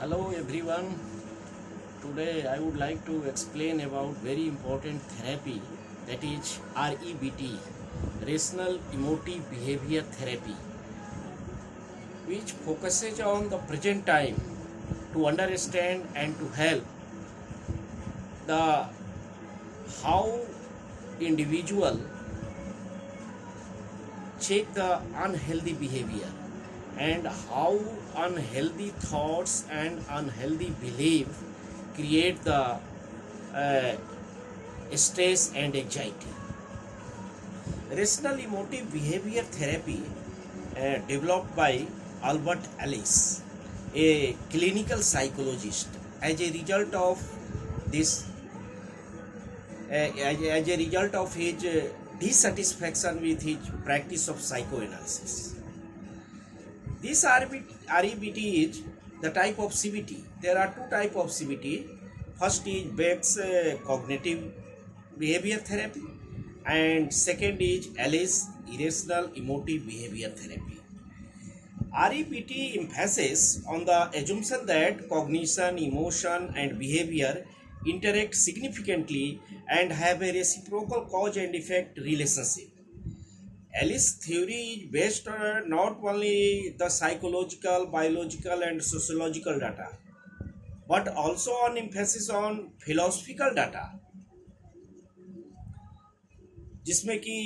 Hello everyone. Today I would like to explain about very important therapy, that is REBT, Rational Emotive Behavior Therapy, which focuses on the present time to understand and to help the how individual check the unhealthy behavior and how unhealthy thoughts and unhealthy belief create the uh, stress and anxiety. Rational emotive behavior therapy, developed by Albert Ellis, a clinical psychologist, as a result of this, as a result of his dissatisfaction with his practice of psychoanalysis. This REBT is the type of CBT. There are two types of CBT. First is Beck's cognitive behavior therapy, and second is Alice irrational emotive behavior therapy. REBT emphasis on the assumption that cognition, emotion, and behavior interact significantly and have a reciprocal cause and effect relationship. Alice theory is based on not only the psychological, biological, and sociological data, but also on emphasis on philosophical data, जिसमें कि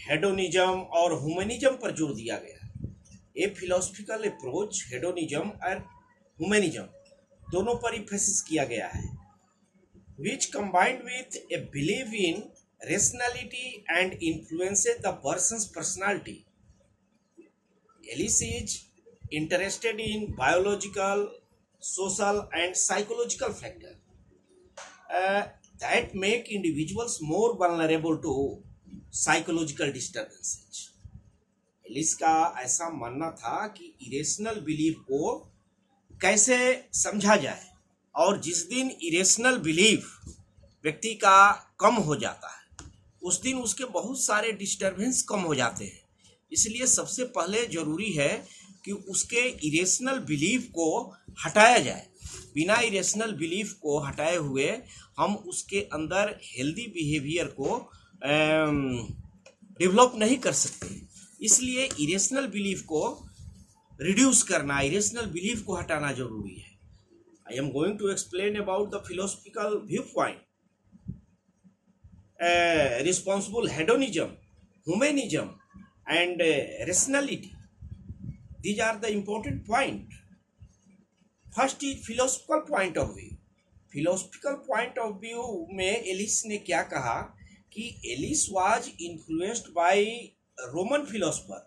hedonism और humanism पर जोर दिया गया। ये philosophical approach hedonism और humanism दोनों पर emphasis किया गया है, which combined with a belief in rationality and influences the person's personality. Alice is interested in biological, social, and psychological factors uh, that make individuals more vulnerable to psychological disturbances. Ellis का ऐसा मानना था कि irrational belief को कैसे समझा जाए, और जिस दिन इरेशनल बिलीफ व्यक्ति का कम हो जाता है उस दिन उसके बहुत सारे डिस्टर्बेंस कम हो जाते हैं। इसलिए सबसे पहले जरूरी है कि उसके इरेशनल बिलीफ को हटाया जाए। बिना इरेशनल बिलीफ को हटाए हुए हम उसके अंदर हेल्दी बिहेवियर को डेवलप नहीं कर सकते। इसलिए इरेशनल बिलीफ को रिड्यूस करना, इरेशनल बिलीफ को हटाना जरूरी है। I am going to explain about the philosophical view point, responsible hedonism, humanism, and rationality. These are the important points. First is philosophical point of view. Philosophical point of view में Alice ने क्या कहा कि Alice was influenced by a Roman philosopher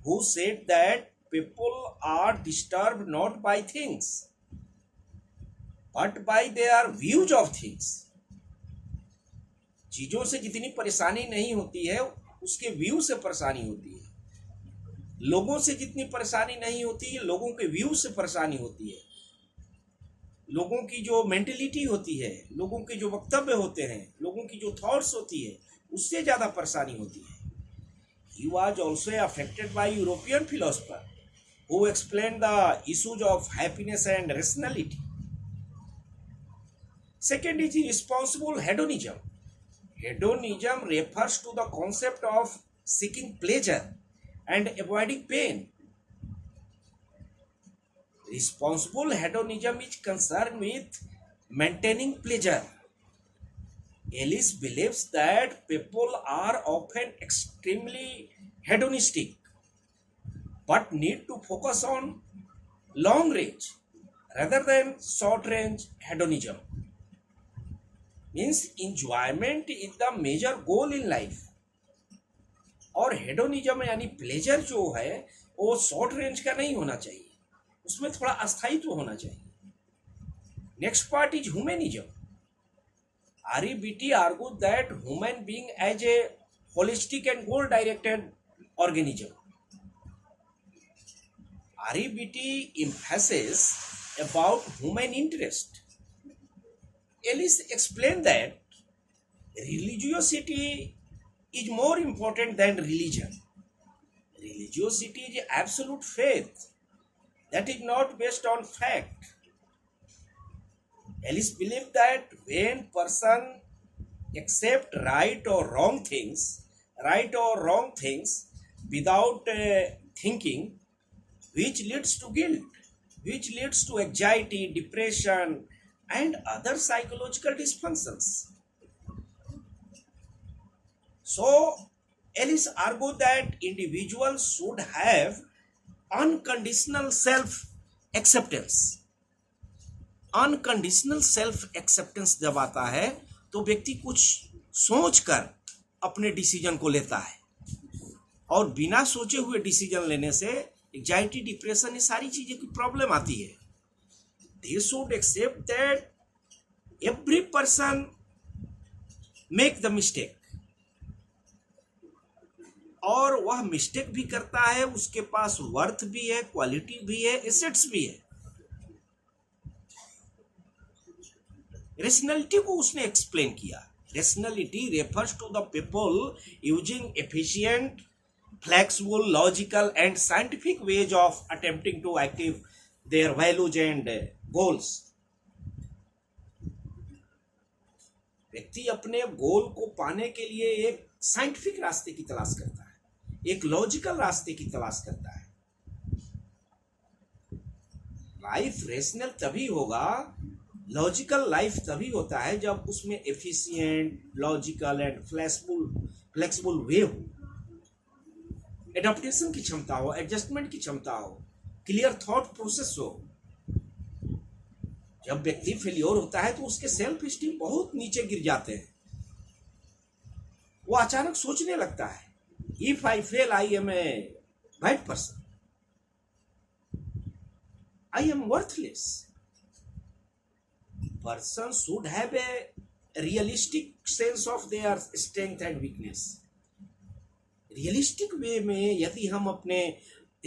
who said that people are disturbed not by things but by their views of things. चीजों से जितनी परेशानी नहीं होती है उसके व्यू से परेशानी होती है। लोगों से जितनी परेशानी नहीं होती है लोगों के व्यू से परेशानी होती है। लोगों की जो मेंटेलिटी होती है, लोगों के जो वक्तव्य होते हैं, लोगों की जो थॉट्स होती है उससे ज्यादा परेशानी होती है। He was also affected by European philosopher who explained the issues of happiness and rationality. Second is responsible hedonism. Hedonism refers to the concept of seeking pleasure and avoiding pain. Responsible hedonism is concerned with maintaining pleasure. Ellis believes that people are often extremely hedonistic but need to focus on long range rather than short range hedonism. Means enjoyment is the major goal in life, और hedonism यानी pleasure जो है वो short range का नहीं होना चाहिए, उसमें थोड़ा अस्थायित्व होना चाहिए। Next part is humanism. REBT argues that human being as a holistic and goal directed organism. REBT emphasizes about human interest. Ellis explained that religiosity is more important than religion. Religiosity is absolute faith that is not based on fact. Ellis believed that when person accept right or wrong things without thinking, which leads to guilt, which leads to anxiety, depression, and other psychological dysfunctions. So, Ellis argued that individuals should have unconditional self acceptance. Unconditional self acceptance जब आता है तो व्यक्ति कुछ सोचकर अपने decision को लेता है, और बिना सोचे हुए डिसीजन लेने से एंजाइटी, डिप्रेशन, ये सारी चीजें की प्रॉब्लम आती है. They should accept that every person make the mistake, और वह मिस्टेक भी करता है, उसके पास वर्थ भी है, क्वालिटी भी है, एसेट्स भी है. रेशनलिटी को उसने एक्सप्लेन किया. Rationality refers to the people using efficient, flexible, logical and scientific ways of attempting to achieve their values and goals. व्यक्ति अपने गोल को पाने के लिए एक साइंटिफिक रास्ते की तलाश करता है, एक लॉजिकल रास्ते की तलाश करता है. लाइफ रेशनल तभी होगा, लॉजिकल लाइफ तभी होता है जब उसमें एफिशिएंट, लॉजिकल एंड फ्लेक्सिबल वे हो, एडाप्टेशन की क्षमता हो, एडजस्टमेंट की क्षमता हो, क्लियर थॉट प्रोसेस हो. जब व्यक्ति फेलियर होता है तो उसके सेल्फ स्टीम बहुत नीचे गिर जाते हैं. वो अचानक सोचने लगता है, if I fail I am a bad person, I am worthless. Person should have a realistic sense of their strength and weakness. Realistic way में यदि हम अपने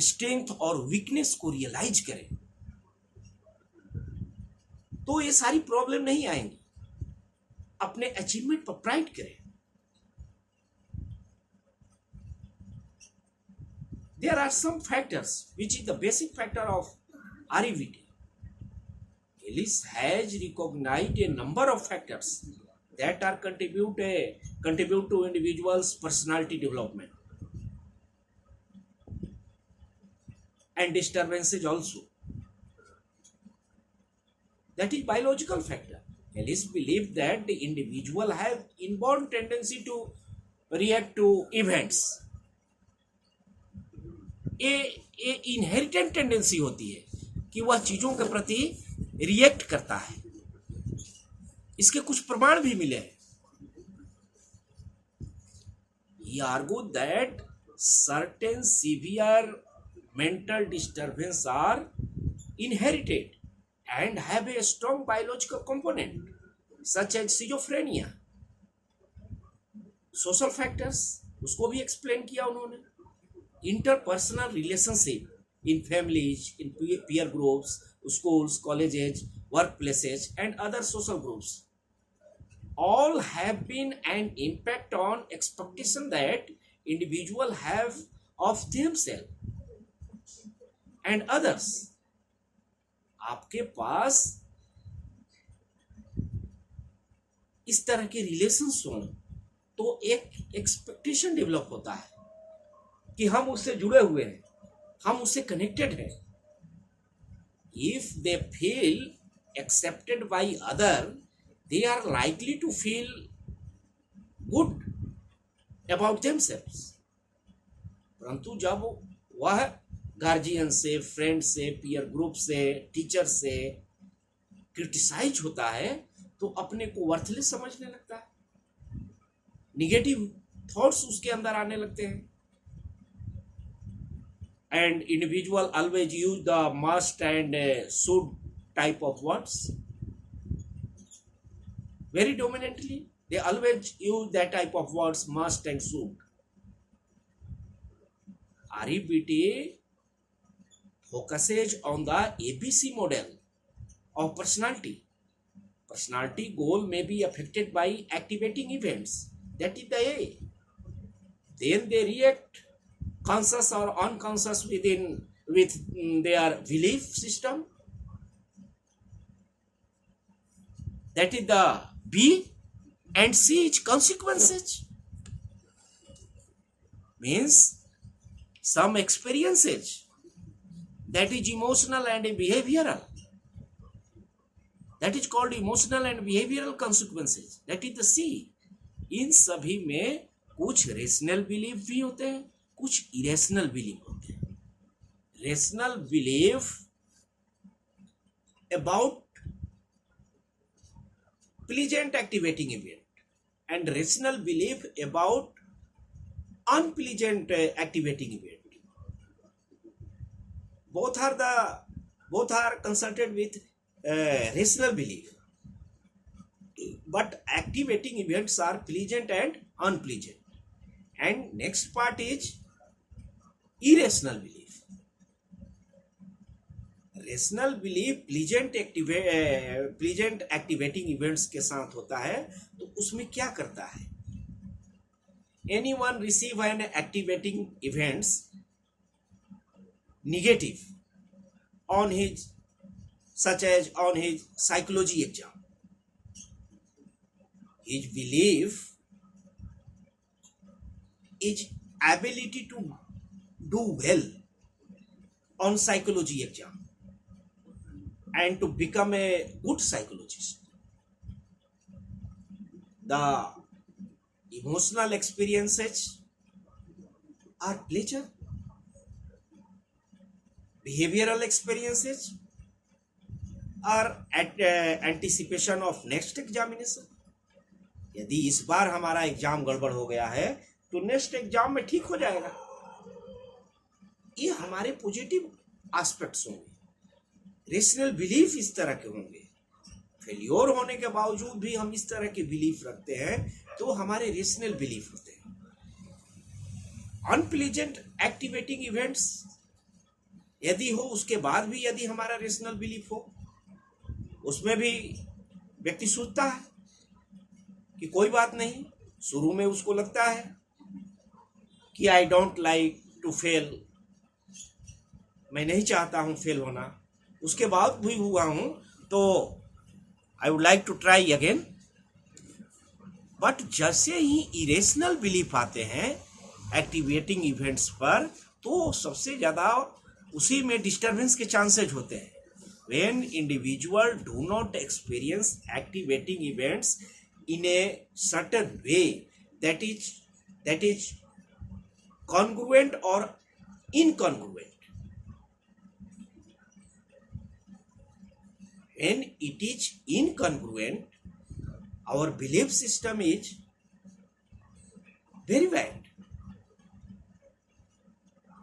स्ट्रेंथ और वीकनेस को रियलाइज करें तो ये सारी प्रॉब्लम नहीं आएंगी. अपने अचीवमेंट पर प्राइड करें. There are some factors which is the basic factor of REVT. Ellis has recognized a number of factors that are contribute to individuals' personality development and disturbances also. That is biological factor. Ellis believed that the individual have inborn tendency to react to events. ये inherent tendency होती है कि वह चीजों के प्रति react करता है. इसके कुछ प्रमाण भी मिले हैं. He argued that certain severe mental disturbance are inherited and have a strong biological component, such as schizophrenia. Social factors उसको भी एक्सप्लेन किया उन्होंने. Interpersonal relationship in families, in peer groups, schools, colleges, workplaces, and other social groups all have been an impact on expectation that individual have of themselves and others. आपके पास इस तरह के relations हो तो एक एक्सपेक्टेशन डेवलप होता है कि हम उससे जुड़े हुए हैं, हम उससे कनेक्टेड हैं. If they feel accepted by other, they are likely to feel good about themselves. परंतु जब वह गार्जियन से, फ्रेंड से, पीयर ग्रुप से, टीचर से क्रिटिसाइज होता है तो अपने को वर्थलेस समझने लगता है. निगेटिव थॉट्स उसके अंदर आने लगते हैं. And individual always use the must and should type of words. Very dominantly, they always use that type of words, must and should. REBT focuses on the ABC model of personality. Personality goal may be affected by activating events. That is the A. Then they react conscious or unconscious with their belief system. that is the B, and C is consequences, means some experiences, that is emotional and behavioral, that is called emotional and behavioral consequences, that is the C. इन सभी में कुछ rational belief भी होते हैं, कुछ irrational belief होते हैं. Rational belief about pleasant activating event and rational belief about unpleasant activating event. Both are consulted with rational belief, but activating events are pleasant and unpleasant. And next part is irrational belief. Rational belief pleasant activating events के साथ होता है, तो उसमें क्या करता है? Anyone receive an activating events negative on his such as on his psychology exam, his belief is ability to do well on psychology exam and to become a good psychologist. The emotional experiences are pleasure, behavioral experiences are anticipation of next examination. यदि इस बार हमारा exam गड़बड़ हो गया है तो next exam में ठीक हो जाएगा. ये हमारे पॉजिटिव एस्पेक्ट्स होंगे. रेशनल बिलीफ इस तरह के होंगे. फेलियर होने के बावजूद भी हम इस तरह के बिलीफ रखते हैं, तो हमारे रेशनल बिलीफ होते हैं. अनप्लीजेंट एक्टिवेटिंग इवेंट्स यदि हो, उसके बाद भी यदि हमारा रेशनल बिलीफ हो, उसमें भी व्यक्ति सोचता है कि कोई बात नहीं. शुरू में उसको लगता है कि I don't like to fail, मैं नहीं चाहता हूं फेल होना. उसके बाद भी हुआ हूं तो I would like to try again. But जैसे ही इरेशनल बिलीफ आते हैं एक्टिवेटिंग इवेंट्स पर, तो सबसे ज़्यादा उसी में डिस्टर्बेंस के चांसेज होते हैं. When individual do not experience activating events in a certain way that is congruent और incongruent. When it is incongruent, our belief system is very bad,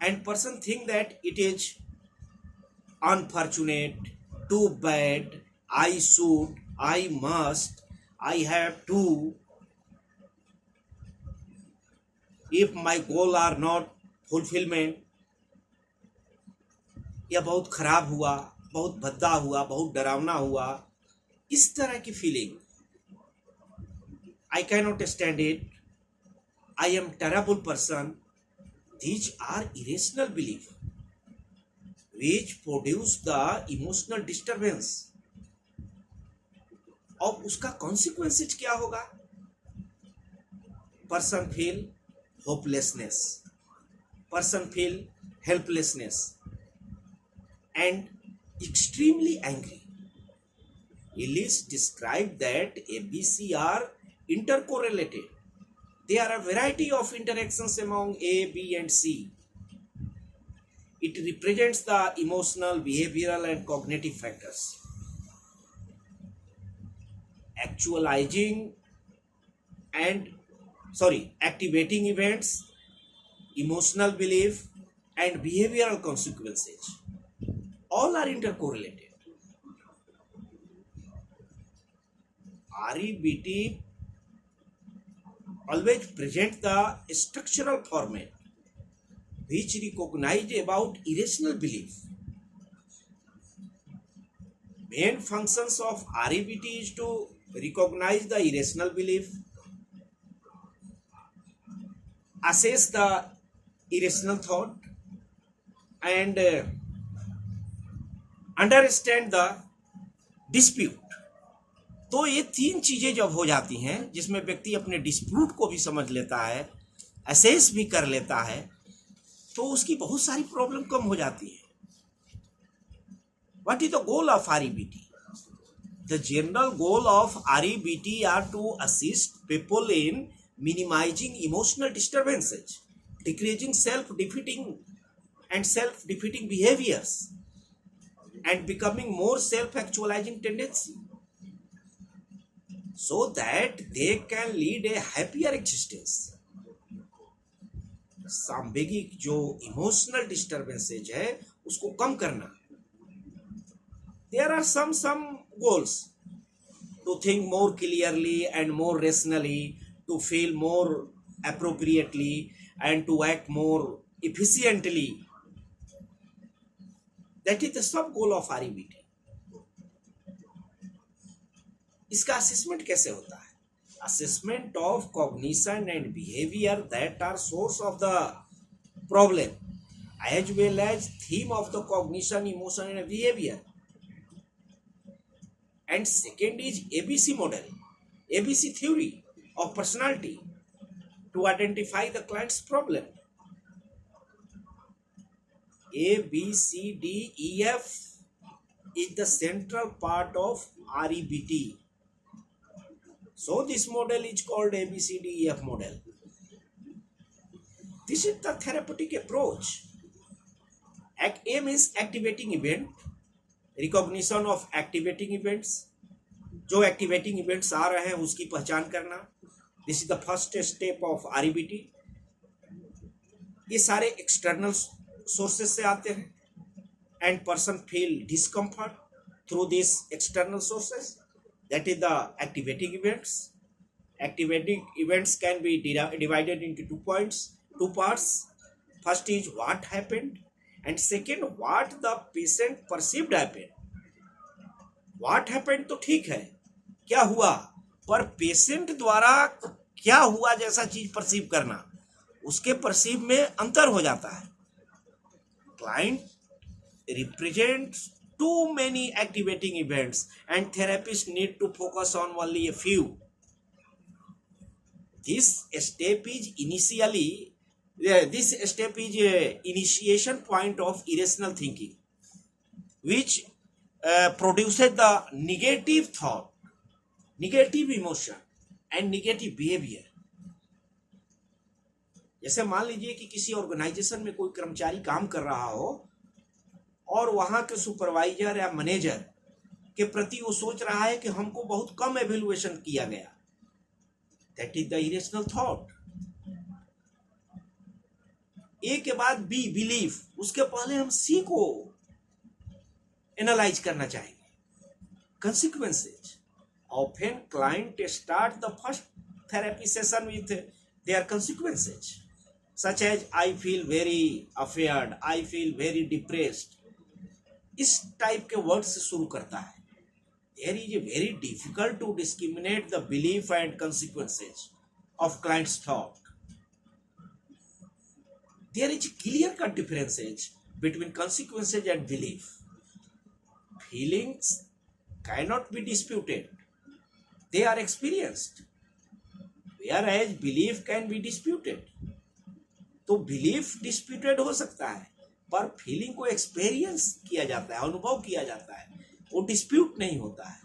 and person think that it is unfortunate, too bad, I should, I must, I have to. If my goal are not fulfillment, या बहुत खराब हुआ, बहुत भद्दा हुआ, बहुत डरावना हुआ, इस तरह की feeling. I can not stand it, I am terrible person. These are irrational belief which produce the emotional disturbance. और उसका कॉन्सिक्वेंसेज क्या होगा? Person feel hopelessness, person feel helplessness and extremely angry. Ellis described that ABC are intercorrelated. There are a variety of interactions among A, B, and C. It represents the emotional, behavioral, and cognitive factors. Activating events, emotional belief, and behavioral consequences. All are intercorrelated. REBT always present the structural format which recognize about irrational belief. Main functions of REBT is to recognize the irrational belief, assess the irrational thought, and understand the dispute तो ये तीन चीजें जब हो जाती हैं जिसमें व्यक्ति अपने डिस्प्यूट को भी समझ लेता है, असेस भी कर लेता है, तो उसकी बहुत सारी प्रॉब्लम कम हो जाती है। What is the goal of REBT? The general goal of REBT are to assist people in minimizing emotional disturbances, decreasing self-defeating behaviors, and becoming more self-actualizing tendency, so that they can lead a happier existence. सांवेगिक जो emotional disturbances है उसको कम करना। There are some goals: to think more clearly and more rationally, to feel more appropriately, and to act more efficiently. That is the sub goal of REBT. इसका assessment कैसे होता है? Assessment of cognition and behaviour that are source of the problem as well as theme of the cognition, emotion and behaviour. And second is ABC model, ABC theory of personality to identify the client's problem. A, B, C, D, E, F is the central part of REBT. So this model is called ABCDEF model. This is the therapeutic approach. A means activating event, recognition of activating events. जो activating events आ रहे हैं उसकी पहचान करना. This is the first step of REBT. ये सारे external sources से आते हैं and person feel discomfort through this external sources. That is the activating events. Activating events can be divided into two parts. First is what happened and second what the patient perceived happened. what happened तो ठीक है, क्या हुआ, पर patient द्वारा क्या हुआ जैसा चीज परसीव करना, उसके परसीव में अंतर हो जाता है. Client represents too many activating events and therapists need to focus on only a few. This step is initiation point of irrational thinking, which produces the negative thought, negative emotion and negative behavior. जैसे मान लीजिए कि किसी organisation में कोई कर्मचारी काम कर रहा हो और वहां के सुपरवाइजर या मैनेजर के प्रति वो सोच रहा है कि हमको बहुत कम एवेल्युएशन किया गया. That is the irrational thought. A के बाद बी, बिलीफ, उसके पहले हम सी को एनालाइज करना चाहेंगे. Consequences. Often client start the first therapy session with their consequences such as I feel very afraid, I feel very depressed. इस टाइप के वर्ड से शुरू करता है. There is a very difficult to discriminate the belief and consequences of clients thought. There is clear-cut differences between consequences and belief. Feelings cannot be disputed. They are experienced. Whereas belief can be disputed. तो belief disputed हो सकता है, पर feeling को experience किया जाता है, अनुभव किया जाता है, वो dispute नहीं होता है.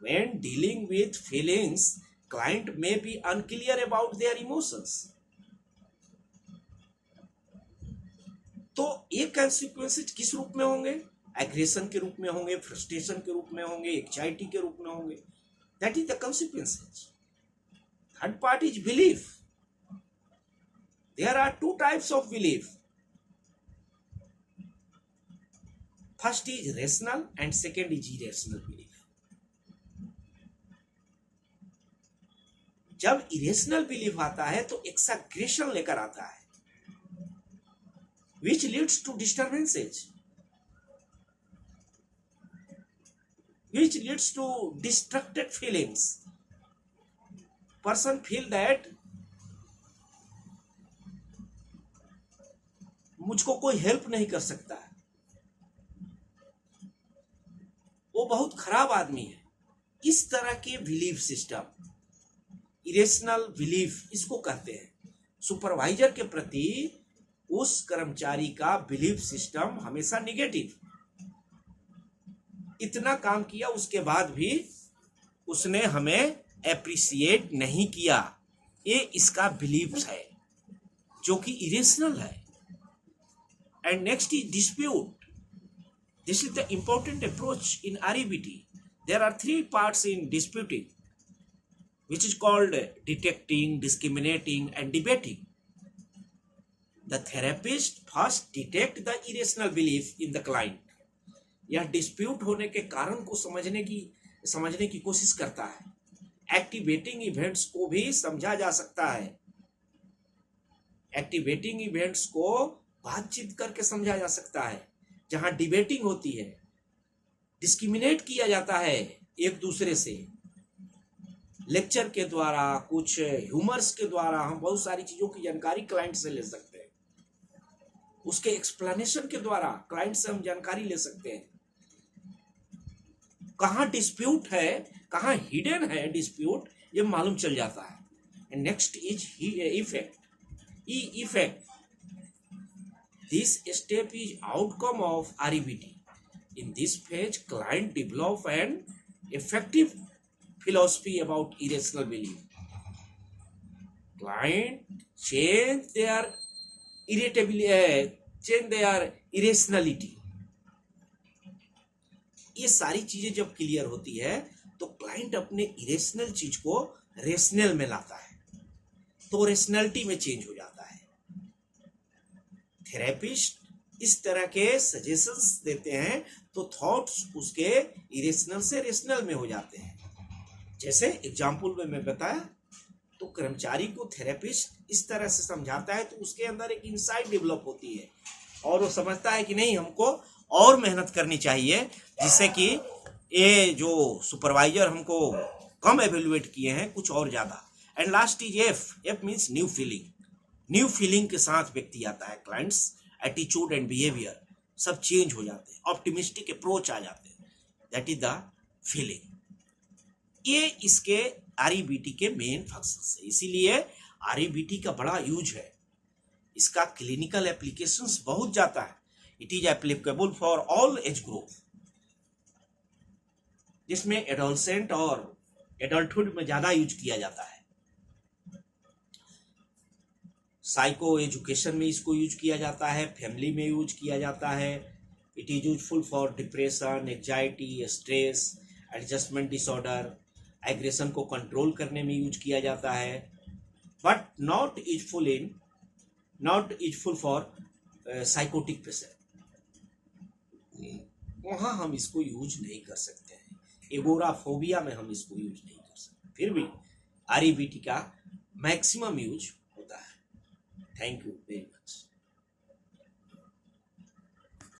When dealing with feelings, client may be unclear about their emotions. तो ये कॉन्सिक्वेंसेज किस रूप में होंगे? एग्रेशन के रूप में होंगे, फ्रस्ट्रेशन के रूप में होंगे, एंग्जाइटी के रूप में होंगे. That is the consequences. Third part is belief. There are two types of belief. First is rational and second is irrational belief. जब इरेशनल बिलीफ आता है तो एक्सैग्रेशन लेकर आता है, which leads to disturbances, which leads to distracted feelings. Person feel that मुझको कोई help नहीं कर सकता है, वो बहुत खराब आदमी है, इस तरह के बिलीफ सिस्टम, इरेशनल बिलीफ इसको कहते हैं। सुपरवाइजर के प्रति उस कर्मचारी का बिलीफ सिस्टम हमेशा निगेटिव, इतना काम किया उसके बाद भी उसने हमें एप्रिसिएट नहीं किया, ये इसका बिलीफ है जो कि इरेशनल है। And next is dispute. This is the important approach in REBT. There are three parts in disputing, which is called detecting, discriminating, and debating. The therapist first detect the irrational belief in the client. यह dispute होने के कारण को समझने की कोशिश करता है। एक्टिवेटिंग इवेंट्स को भी समझा जा सकता है। एक्टिवेटिंग इवेंट्स को बातचीत करके समझा जा सकता है। जहां डिबेटिंग होती है, डिस्क्रिमिनेट किया जाता है एक दूसरे से, लेक्चर के द्वारा, कुछ ह्यूमर्स के द्वारा हम बहुत सारी चीजों की जानकारी क्लाइंट से ले सकते हैं। उसके एक्सप्लेनेशन के द्वारा क्लाइंट से हम जानकारी ले सकते हैं। कहाँ डिस्प्यूट है, कहाँ हिडन है डिस्प्यूट, ये मालूम चल जाता है। And next is effect. Effect, this step is outcome of REBT. In this phase, client develop an effective philosophy about irrational belief. Client change their irrationality. ये सारी चीजें जब क्लियर होती है तो क्लाइंट अपने इरेशनल चीज को रेशनल में लाता है, तो रेशनलिटी में चेंज हो जाता है। थेरेपिस्ट इस तरह के सजेशंस देते हैं तो थॉट्स उसके इरेशनल से रेशनल में हो जाते हैं। जैसे एग्जाम्पल में मैं बताया, तो कर्मचारी को थेरेपिस्ट इस तरह से समझाता है तो उसके अंदर एक इंसाइट डेवलप होती है और वो समझता है कि नहीं, हमको और मेहनत करनी चाहिए, जिससे कि ये जो सुपरवाइजर हमको कम एवेल्युएट किए हैं कुछ और ज्यादा। And last is F. F means new feeling. New feeling के साथ व्यक्ति आता है, क्लाइंट्स एटीट्यूड एंड बिहेवियर सब चेंज हो जाते हैं, ऑप्टिमिस्टिक अप्रोच आ जाते हैं। That is the feeling. ये इसके REBT के मेन फंक्शंस है। इसीलिए REBT का बड़ा यूज है। इसका क्लिनिकल एप्लीकेशंस बहुत जाता है। It is applicable for all age group, जिसमें एडोलसेंट और एडल्टहुड में ज्यादा यूज किया जाता है। साइको एजुकेशन में इसको यूज किया जाता है, फैमिली में यूज किया जाता है। It is useful for depression, anxiety, stress, adjustment disorder, aggression को कंट्रोल करने में यूज किया जाता है, but not useful for psychotic patient. वहाँ हम इसको यूज नहीं कर सकते हैं। एगोराफोबिया में हम इसको यूज नहीं कर सकते। फिर भी REBT का मैक्सिमम यूज होता है। Thank you very much.